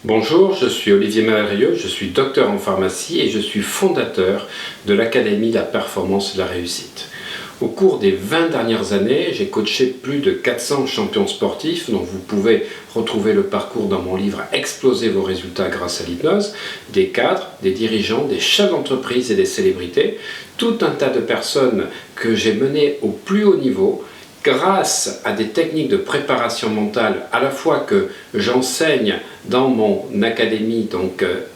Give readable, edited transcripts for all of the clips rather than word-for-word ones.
Bonjour, je suis Olivier Malrieux, je suis docteur en pharmacie et je suis fondateur de l'Académie de la performance et de la réussite. Au cours des 20 dernières années, j'ai coaché plus de 400 champions sportifs, dont vous pouvez retrouver le parcours dans mon livre « Exploser vos résultats grâce à l'hypnose », des cadres, des dirigeants, des chefs d'entreprise et des célébrités, tout un tas de personnes que j'ai menées au plus haut niveau, grâce à des techniques de préparation mentale à la fois que j'enseigne dans mon académie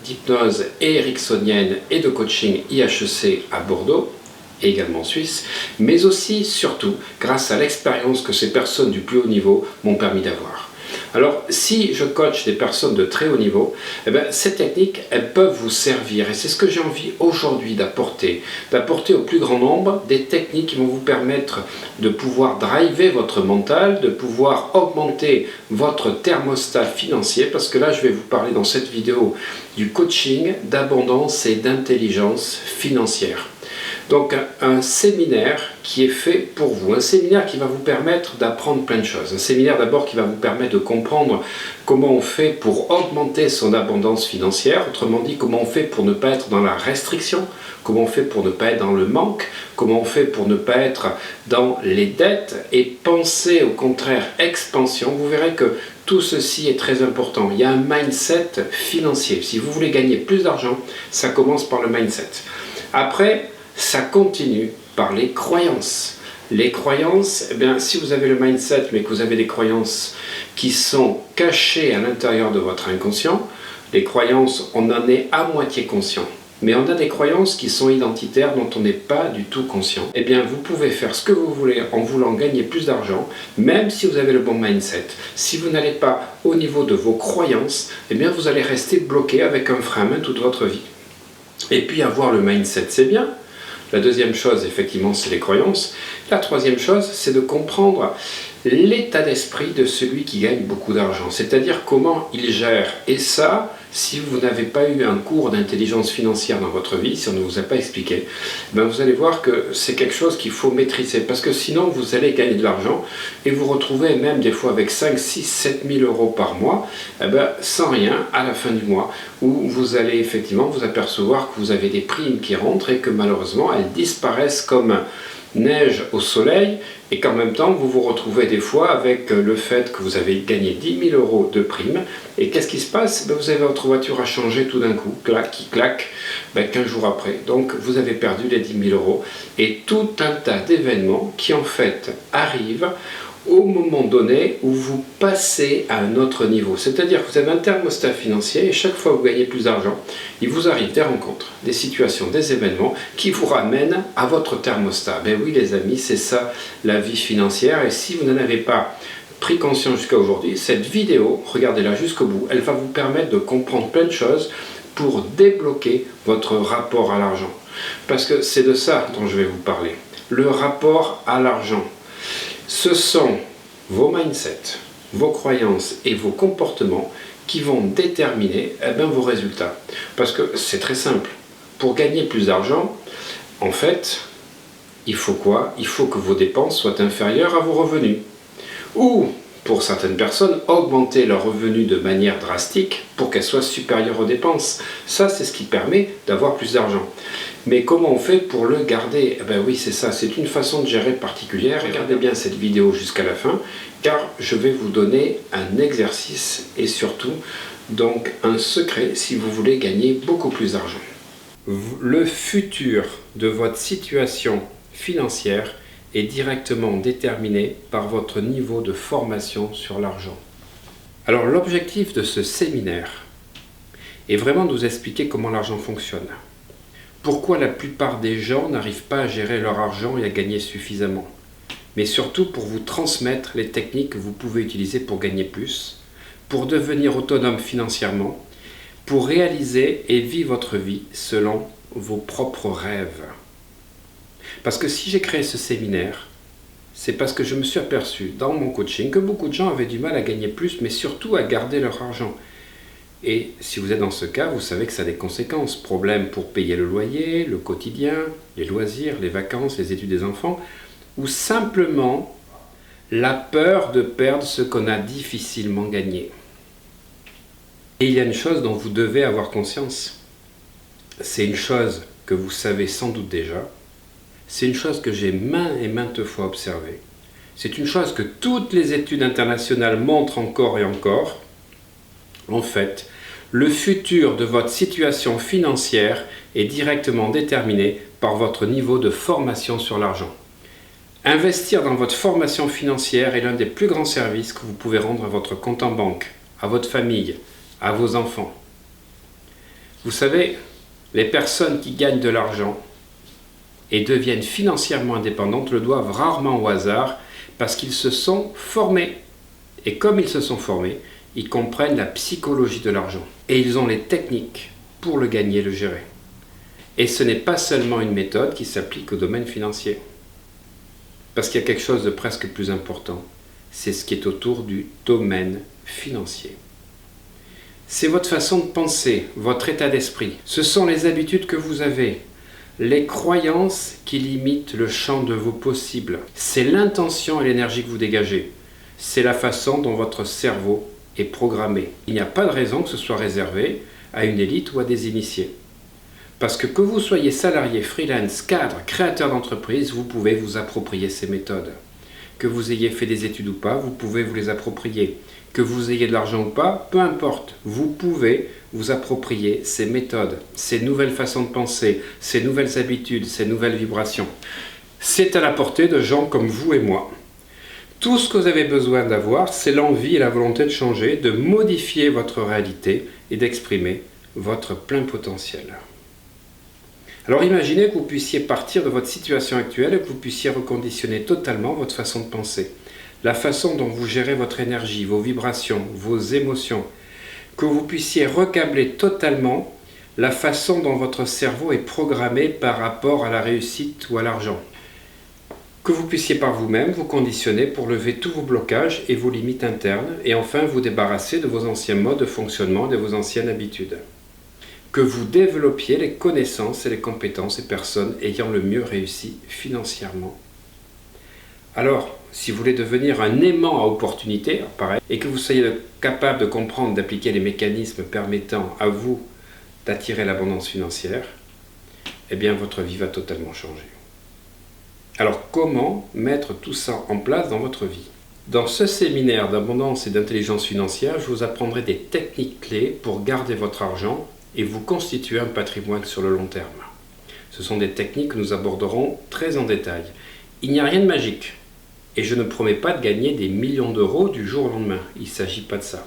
d'hypnose ericksonienne et de coaching IHEC à Bordeaux, et également en Suisse, mais aussi, surtout, grâce à l'expérience que ces personnes du plus haut niveau m'ont permis d'avoir. Alors, si je coach des personnes de très haut niveau, ces techniques, elles peuvent vous servir. Et c'est ce que j'ai envie aujourd'hui d'apporter au plus grand nombre, des techniques qui vont vous permettre de pouvoir driver votre mental, de pouvoir augmenter votre thermostat financier, parce que là, je vais vous parler dans cette vidéo du coaching, d'abondance et d'intelligence financière. Donc un séminaire qui est fait pour vous, un séminaire qui va vous permettre d'apprendre plein de choses. Un séminaire d'abord qui va vous permettre de comprendre comment on fait pour augmenter son abondance financière, autrement dit comment on fait pour ne pas être dans la restriction, comment on fait pour ne pas être dans le manque, comment on fait pour ne pas être dans les dettes et penser au contraire expansion. Vous verrez que tout ceci est très important. Il y a un mindset financier. Si vous voulez gagner plus d'argent, ça commence par le mindset. Après, ça continue par les croyances. Les croyances, si vous avez le mindset, mais que vous avez des croyances qui sont cachées à l'intérieur de votre inconscient, les croyances, on en est à moitié conscient. Mais on a des croyances qui sont identitaires dont on n'est pas du tout conscient. Vous pouvez faire ce que vous voulez en voulant gagner plus d'argent, même si vous avez le bon mindset. Si vous n'allez pas au niveau de vos croyances, vous allez rester bloqué avec un frein à main toute votre vie. Et puis avoir le mindset, c'est bien. La deuxième chose, effectivement, c'est les croyances. La troisième chose, c'est de comprendre l'état d'esprit de celui qui gagne beaucoup d'argent, c'est-à-dire comment il gère. Et ça, si vous n'avez pas eu un cours d'intelligence financière dans votre vie, si on ne vous a pas expliqué, vous allez voir que c'est quelque chose qu'il faut maîtriser, parce que sinon vous allez gagner de l'argent et vous retrouvez même des fois avec 5, 6, 7 000 euros par mois, sans rien à la fin du mois, où vous allez effectivement vous apercevoir que vous avez des primes qui rentrent et que malheureusement elles disparaissent comme neige au soleil, et qu'en même temps vous vous retrouvez des fois avec le fait que vous avez gagné 10 000 euros de prime, et qu'est-ce qui se passe? Vous avez votre voiture à changer tout d'un coup, qui claque, 15 jours après, donc vous avez perdu les 10 000 euros, et tout un tas d'événements qui en fait arrivent au moment donné où vous passez à un autre niveau. C'est-à-dire que vous avez un thermostat financier et chaque fois que vous gagnez plus d'argent, il vous arrive des rencontres, des situations, des événements qui vous ramènent à votre thermostat. Oui les amis, c'est ça la vie financière, et si vous n'en avez pas pris conscience jusqu'à aujourd'hui, cette vidéo, regardez-la jusqu'au bout, elle va vous permettre de comprendre plein de choses pour débloquer votre rapport à l'argent. Parce que c'est de ça dont je vais vous parler. Le rapport à l'argent. Ce sont vos mindsets, vos croyances et vos comportements qui vont déterminer vos résultats. Parce que c'est très simple. Pour gagner plus d'argent, en fait, il faut quoi? Il faut que vos dépenses soient inférieures à vos revenus. Ou, pour certaines personnes, augmenter leurs revenus de manière drastique pour qu'elles soient supérieures aux dépenses. Ça, c'est ce qui permet d'avoir plus d'argent. Mais comment on fait pour le garder? Oui, c'est ça, c'est une façon de gérer particulière. Regardez bien cette vidéo jusqu'à la fin, car je vais vous donner un exercice et surtout donc un secret si vous voulez gagner beaucoup plus d'argent. Le futur de votre situation financière est directement déterminé par votre niveau de formation sur l'argent. Alors l'objectif de ce séminaire est vraiment de vous expliquer comment l'argent fonctionne. Pourquoi la plupart des gens n'arrivent pas à gérer leur argent et à gagner suffisamment. Mais surtout pour vous transmettre les techniques que vous pouvez utiliser pour gagner plus, pour devenir autonome financièrement, pour réaliser et vivre votre vie selon vos propres rêves. Parce que si j'ai créé ce séminaire, c'est parce que je me suis aperçu dans mon coaching que beaucoup de gens avaient du mal à gagner plus, mais surtout à garder leur argent. Et si vous êtes dans ce cas, vous savez que ça a des conséquences. Problèmes pour payer le loyer, le quotidien, les loisirs, les vacances, les études des enfants, ou simplement la peur de perdre ce qu'on a difficilement gagné. Et il y a une chose dont vous devez avoir conscience. C'est une chose que vous savez sans doute déjà. C'est une chose que j'ai maintes et maintes fois observée. C'est une chose que toutes les études internationales montrent encore et encore. En fait, le futur de votre situation financière est directement déterminé par votre niveau de formation sur l'argent. Investir dans votre formation financière est l'un des plus grands services que vous pouvez rendre à votre compte en banque, à votre famille, à vos enfants. Vous savez, les personnes qui gagnent de l'argent et deviennent financièrement indépendantes le doivent rarement au hasard parce qu'ils se sont formés. Et comme ils se sont formés, ils comprennent la psychologie de l'argent. Et ils ont les techniques pour le gagner et le gérer. Et ce n'est pas seulement une méthode qui s'applique au domaine financier. Parce qu'il y a quelque chose de presque plus important. C'est ce qui est autour du domaine financier. C'est votre façon de penser, votre état d'esprit. Ce sont les habitudes que vous avez, les croyances qui limitent le champ de vos possibles. C'est l'intention et l'énergie que vous dégagez. C'est la façon dont votre cerveau est programmé. Il n'y a pas de raison que ce soit réservé à une élite ou à des initiés. Parce que vous soyez salarié, freelance, cadre, créateur d'entreprise, vous pouvez vous approprier ces méthodes. Que vous ayez fait des études ou pas, vous pouvez vous les approprier. Que vous ayez de l'argent ou pas, peu importe. Vous pouvez vous approprier ces méthodes, ces nouvelles façons de penser, ces nouvelles habitudes, ces nouvelles vibrations. C'est à la portée de gens comme vous et moi. Tout ce que vous avez besoin d'avoir, c'est l'envie et la volonté de changer, de modifier votre réalité et d'exprimer votre plein potentiel. Alors imaginez que vous puissiez partir de votre situation actuelle et que vous puissiez reconditionner totalement votre façon de penser, la façon dont vous gérez votre énergie, vos vibrations, vos émotions, que vous puissiez recabler totalement la façon dont votre cerveau est programmé par rapport à la réussite ou à l'argent. Que vous puissiez par vous-même vous conditionner pour lever tous vos blocages et vos limites internes et enfin vous débarrasser de vos anciens modes de fonctionnement, de vos anciennes habitudes. Que vous développiez les connaissances et les compétences des personnes ayant le mieux réussi financièrement. Alors, si vous voulez devenir un aimant à opportunités, pareil, et que vous soyez capable de comprendre, d'appliquer les mécanismes permettant à vous d'attirer l'abondance financière, eh bien votre vie va totalement changer. Alors comment mettre tout ça en place dans votre vie? Dans ce séminaire d'abondance et d'intelligence financière, je vous apprendrai des techniques clés pour garder votre argent et vous constituer un patrimoine sur le long terme. Ce sont des techniques que nous aborderons très en détail. Il n'y a rien de magique et je ne promets pas de gagner des millions d'euros du jour au lendemain. Il ne s'agit pas de ça.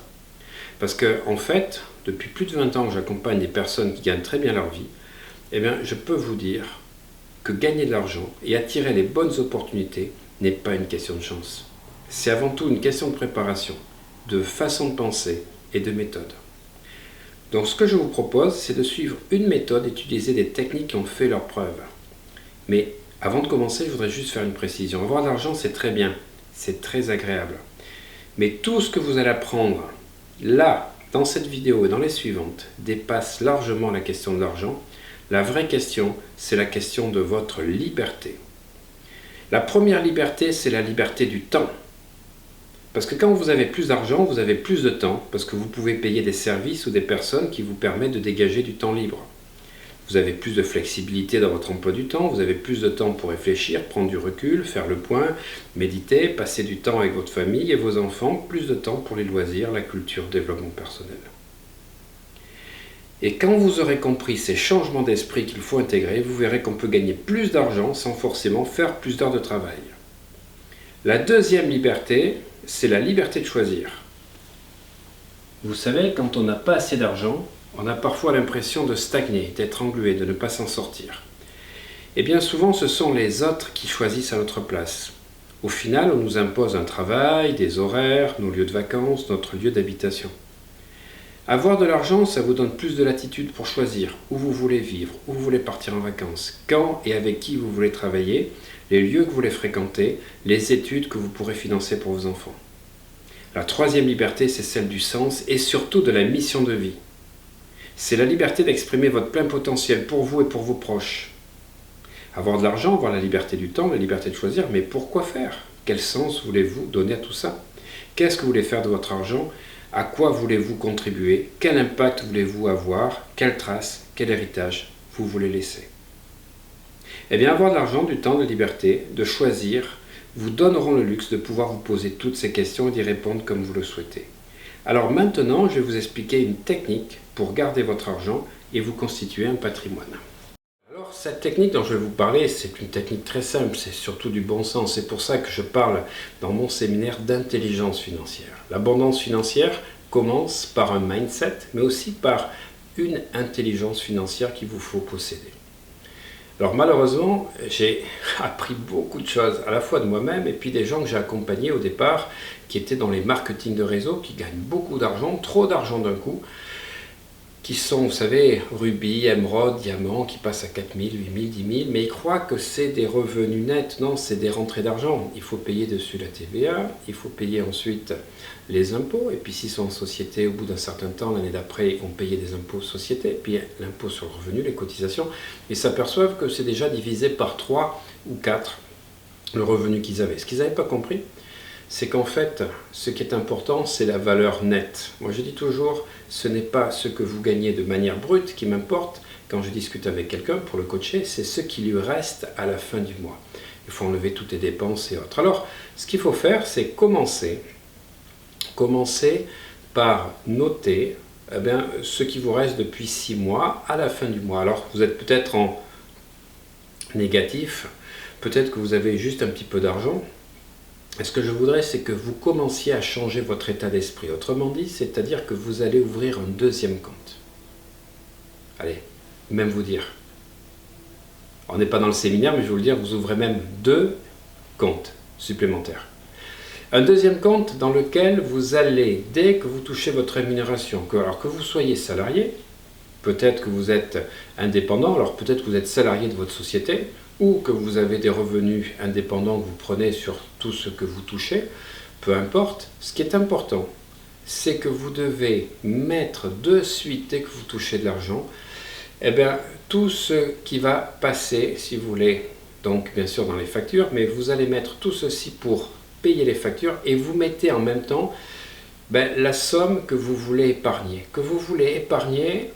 Parce que, en fait, depuis plus de 20 ans que j'accompagne des personnes qui gagnent très bien leur vie, eh bien, je peux vous dire que gagner de l'argent et attirer les bonnes opportunités n'est pas une question de chance. C'est avant tout une question de préparation, de façon de penser et de méthode. Donc ce que je vous propose, c'est de suivre une méthode et d'utiliser des techniques qui ont fait leurs preuves. Mais avant de commencer, je voudrais juste faire une précision. Avoir de l'argent, c'est très bien, c'est très agréable. Mais tout ce que vous allez apprendre là, dans cette vidéo et dans les suivantes, dépasse largement la question de l'argent. La vraie question, c'est la question de votre liberté. La première liberté, c'est la liberté du temps. Parce que quand vous avez plus d'argent, vous avez plus de temps, parce que vous pouvez payer des services ou des personnes qui vous permettent de dégager du temps libre. Vous avez plus de flexibilité dans votre emploi du temps, vous avez plus de temps pour réfléchir, prendre du recul, faire le point, méditer, passer du temps avec votre famille et vos enfants, plus de temps pour les loisirs, la culture, le développement personnel. Et quand vous aurez compris ces changements d'esprit qu'il faut intégrer, vous verrez qu'on peut gagner plus d'argent sans forcément faire plus d'heures de travail. La deuxième liberté, c'est la liberté de choisir. Vous savez, quand on n'a pas assez d'argent, on a parfois l'impression de stagner, d'être englué, de ne pas s'en sortir. Et bien souvent, ce sont les autres qui choisissent à notre place. Au final, on nous impose un travail, des horaires, nos lieux de vacances, notre lieu d'habitation. Avoir de l'argent, ça vous donne plus de latitude pour choisir où vous voulez vivre, où vous voulez partir en vacances, quand et avec qui vous voulez travailler, les lieux que vous voulez fréquenter, les études que vous pourrez financer pour vos enfants. La troisième liberté, c'est celle du sens et surtout de la mission de vie. C'est la liberté d'exprimer votre plein potentiel pour vous et pour vos proches. Avoir de l'argent, avoir la liberté du temps, la liberté de choisir, mais pourquoi faire? Quel sens voulez-vous donner à tout ça? Qu'est-ce que vous voulez faire de votre argent? À quoi voulez-vous contribuer? Quel impact voulez-vous avoir? Quelle trace, quel héritage vous voulez laisser? Eh bien, avoir de l'argent, du temps, de liberté, de choisir, vous donneront le luxe de pouvoir vous poser toutes ces questions et d'y répondre comme vous le souhaitez. Alors maintenant, je vais vous expliquer une technique pour garder votre argent et vous constituer un patrimoine. Alors, cette technique dont je vais vous parler, c'est une technique très simple, c'est surtout du bon sens. C'est pour ça que je parle dans mon séminaire d'intelligence financière. L'abondance financière commence par un mindset, mais aussi par une intelligence financière qu'il vous faut posséder. Alors malheureusement, j'ai appris beaucoup de choses, à la fois de moi-même et puis des gens que j'ai accompagnés au départ, qui étaient dans les marketing de réseau, qui gagnent beaucoup d'argent, trop d'argent d'un coup, qui sont, vous savez, rubis, émeraude, diamants, qui passent à 4 000, 8 000, 10 000, mais ils croient que c'est des revenus nets. Non, c'est des rentrées d'argent. Il faut payer dessus la TVA, il faut payer ensuite les impôts, et puis s'ils sont en société, au bout d'un certain temps, l'année d'après, ils vont payer des impôts société, puis l'impôt sur le revenu, les cotisations, et s'aperçoivent que c'est déjà divisé par 3 ou 4 le revenu qu'ils avaient. Ce qu'ils n'avaient pas compris, c'est qu'en fait, ce qui est important, c'est la valeur nette. Moi, je dis toujours, ce n'est pas ce que vous gagnez de manière brute qui m'importe. Quand je discute avec quelqu'un pour le coacher, c'est ce qui lui reste à la fin du mois. Il faut enlever toutes les dépenses et autres. Alors, ce qu'il faut faire, c'est commencer par noter ce qui vous reste depuis 6 mois à la fin du mois. Alors, vous êtes peut-être en négatif, peut-être que vous avez juste un petit peu d'argent. Et ce que je voudrais, c'est que vous commenciez à changer votre état d'esprit. Autrement dit, c'est-à-dire que vous allez ouvrir un deuxième compte. Allez, même vous dire. On n'est pas dans le séminaire, mais je vais vous le dire, vous ouvrez même 2 comptes supplémentaires. Un deuxième compte dans lequel vous allez, dès que vous touchez votre rémunération, alors que vous soyez salarié, peut-être que vous êtes indépendant, alors peut-être que vous êtes salarié de votre société, ou que vous avez des revenus indépendants que vous prenez sur tout ce que vous touchez, peu importe. Ce qui est important, c'est que vous devez mettre de suite, dès que vous touchez de l'argent, tout ce qui va passer, si vous voulez, donc bien sûr dans les factures, mais vous allez mettre tout ceci pour payer les factures et vous mettez en même temps la somme que vous voulez épargner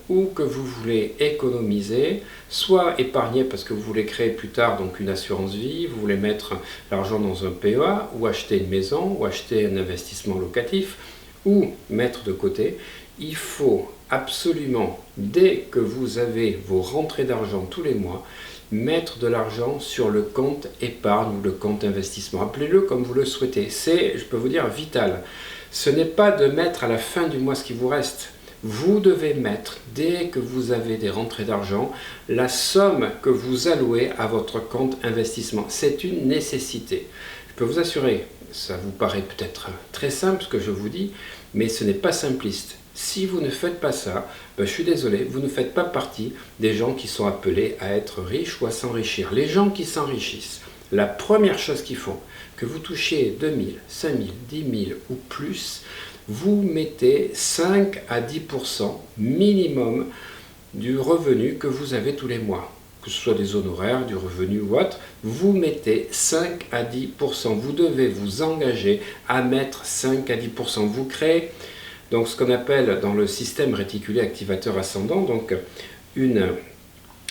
ou que vous voulez économiser, soit épargner parce que vous voulez créer plus tard donc une assurance vie, vous voulez mettre l'argent dans un PEA ou acheter une maison ou acheter un investissement locatif ou mettre de côté. Il faut absolument, dès que vous avez vos rentrées d'argent tous les mois, mettre de l'argent sur le compte épargne ou le compte investissement. Appelez-le comme vous le souhaitez. C'est, je peux vous dire, vital. Ce n'est pas de mettre à la fin du mois ce qui vous reste. Vous devez mettre, dès que vous avez des rentrées d'argent, la somme que vous allouez à votre compte investissement. C'est une nécessité. Je peux vous assurer, ça vous paraît peut-être très simple ce que je vous dis, mais ce n'est pas simpliste. Si vous ne faites pas ça, je suis désolé, vous ne faites pas partie des gens qui sont appelés à être riches ou à s'enrichir. Les gens qui s'enrichissent, la première chose qu'ils font, que vous touchiez 2 000, 5 000, 10 000 ou plus, vous mettez 5 à 10% minimum du revenu que vous avez tous les mois. Que ce soit des honoraires, du revenu ou autre, vous mettez 5 à 10%. Vous devez vous engager à mettre 5 à 10%. Vous créez donc ce qu'on appelle dans le système réticulé activateur ascendant, donc une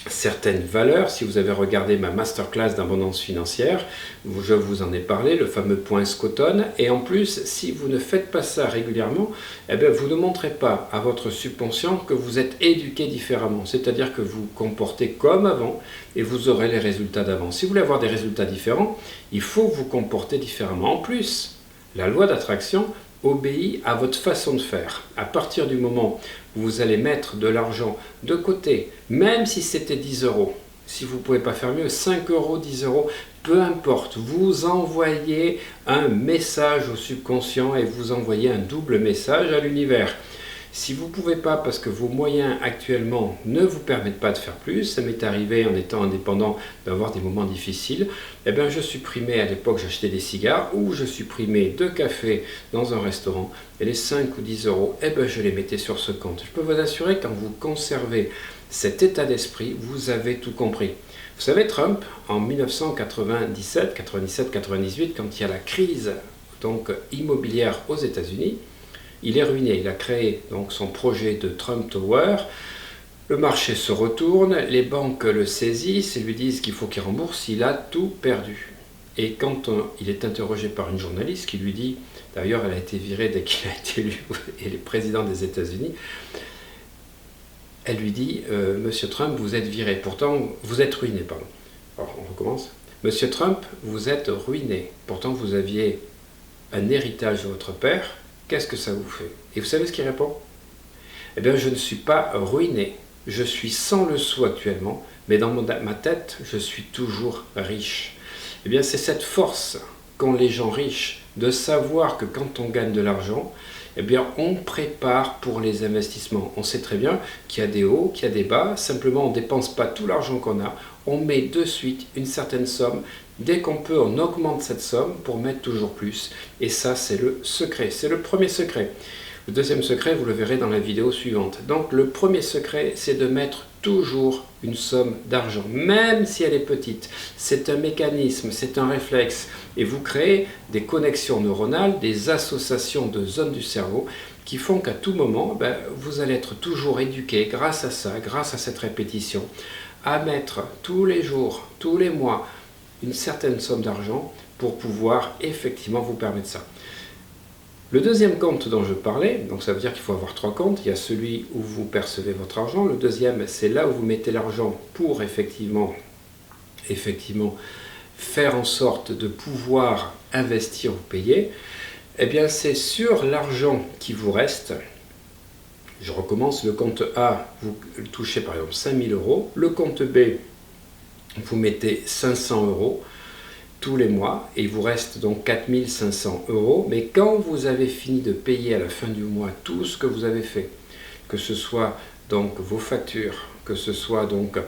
certaine valeur. Si vous avez regardé ma masterclass d'abondance financière, je vous en ai parlé, le fameux point Scotton. Et en plus, si vous ne faites pas ça régulièrement, vous ne montrez pas à votre subconscient que vous êtes éduqué différemment. C'est-à-dire que vous comportez comme avant et vous aurez les résultats d'avant. Si vous voulez avoir des résultats différents, il faut vous comporter différemment. En plus, la loi d'attraction obéit à votre façon de faire. À partir du moment où vous allez mettre de l'argent de côté, même si c'était 10 euros, si vous ne pouvez pas faire mieux, 5 euros, 10 euros, peu importe, vous envoyez un message au subconscient et vous envoyez un double message à l'univers. Si vous ne pouvez pas, parce que vos moyens actuellement ne vous permettent pas de faire plus, ça m'est arrivé en étant indépendant d'avoir des moments difficiles, je supprimais, à l'époque j'achetais des cigares, ou je supprimais 2 cafés dans un restaurant, et les 5 ou 10 euros, je les mettais sur ce compte. Je peux vous assurer, quand vous conservez cet état d'esprit, vous avez tout compris. Vous savez, Trump, en 1997, 98, quand il y a la crise donc, immobilière aux États-Unis, il est ruiné. Il a créé donc son projet de Trump Tower. Le marché se retourne, les banques le saisissent et lui disent qu'il faut qu'il rembourse, il a tout perdu. Et quand il est interrogé par une journaliste qui lui dit, d'ailleurs elle a été virée dès qu'il a été élu et le président des États-Unis, elle lui dit Monsieur Trump, vous êtes viré, pourtant vous êtes ruiné, pardon. Alors on recommence. Monsieur Trump, vous êtes ruiné, pourtant vous aviez un héritage de votre père, qu'est-ce que ça vous fait? Et vous savez ce qu'il répond? Eh bien, je ne suis pas ruiné. Je suis sans le sou actuellement, mais dans ma tête, je suis toujours riche. Eh bien, c'est cette force qu'ont les gens riches de savoir que quand on gagne de l'argent, eh bien, on prépare pour les investissements. On sait très bien qu'il y a des hauts, qu'il y a des bas. Simplement, on ne dépense pas tout l'argent qu'on a. On met de suite une certaine somme. Dès qu'on peut, on augmente cette somme pour mettre toujours plus. Et ça, c'est le secret. C'est le premier secret. Le deuxième secret, vous le verrez dans la vidéo suivante. Donc le premier secret, c'est de mettre toujours une somme d'argent, même si elle est petite. C'est un mécanisme, c'est un réflexe. Et vous créez des connexions neuronales, des associations de zones du cerveau qui font qu'à tout moment, vous allez être toujours éduqué grâce à ça, grâce à cette répétition, à mettre tous les jours, tous les mois, une certaine somme d'argent pour pouvoir effectivement vous permettre ça. Le deuxième compte dont je parlais, donc ça veut dire qu'il faut avoir 3 comptes. Il y a celui où vous percevez votre argent. Le deuxième, c'est là où vous mettez l'argent pour effectivement faire en sorte de pouvoir investir ou payer. Eh bien, c'est sur l'argent qui vous reste. Je recommence. Le compte A, vous touchez par exemple 5 000 euros. Le compte B, vous mettez 500 euros. Tous les mois, et il vous reste donc 4 500 euros. Mais quand vous avez fini de payer à la fin du mois tout ce que vous avez fait, que ce soit donc vos factures, que ce soit donc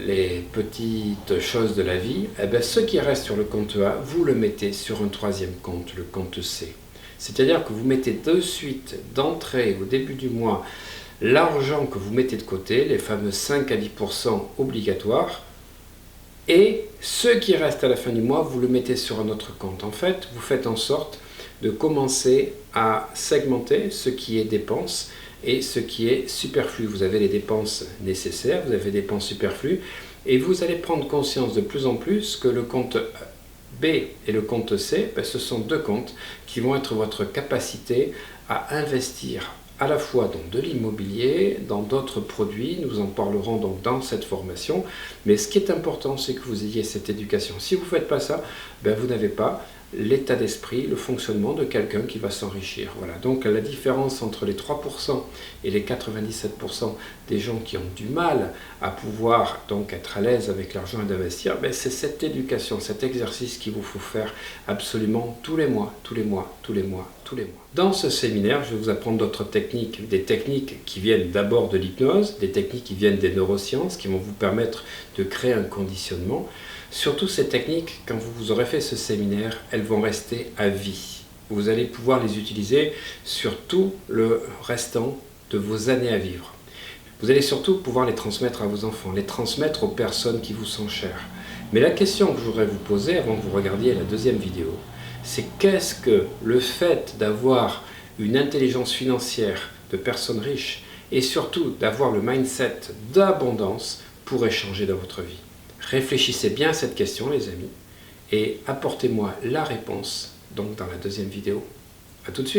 les petites choses de la vie, ce qui reste sur le compte A, vous le mettez sur un troisième compte, le compte C. C'est-à-dire que vous mettez de suite, d'entrée au début du mois, l'argent que vous mettez de côté, les fameux 5 à 10% obligatoires, et ce qui reste à la fin du mois, vous le mettez sur un autre compte. En fait, vous faites en sorte de commencer à segmenter ce qui est dépenses et ce qui est superflu. Vous avez les dépenses nécessaires, vous avez les dépenses superflues, et vous allez prendre conscience de plus en plus que le compte B et le compte C, ce sont 2 comptes qui vont être votre capacité à investir à la fois dans de l'immobilier, dans d'autres produits, nous en parlerons donc dans cette formation, mais ce qui est important, c'est que vous ayez cette éducation. Si vous ne faites pas ça, vous n'avez pas l'état d'esprit, le fonctionnement de quelqu'un qui va s'enrichir. Voilà. Donc la différence entre les 3% et les 97% des gens qui ont du mal à pouvoir donc être à l'aise avec l'argent et d'investir, c'est cette éducation, cet exercice qu'il vous faut faire absolument tous les mois, tous les mois, tous les mois, tous les mois. Dans ce séminaire, je vais vous apprendre d'autres techniques, des techniques qui viennent d'abord de l'hypnose, des techniques qui viennent des neurosciences, qui vont vous permettre de créer un conditionnement. Surtout ces techniques, quand vous aurez fait ce séminaire, elles vont rester à vie. Vous allez pouvoir les utiliser sur tout le restant de vos années à vivre. Vous allez surtout pouvoir les transmettre à vos enfants, les transmettre aux personnes qui vous sont chères. Mais la question que je voudrais vous poser avant que vous regardiez la deuxième vidéo, c'est qu'est-ce que le fait d'avoir une intelligence financière de personnes riches et surtout d'avoir le mindset d'abondance pourrait changer dans votre vie? Réfléchissez bien à cette question, les amis, et apportez-moi la réponse donc dans la deuxième vidéo. À tout de suite.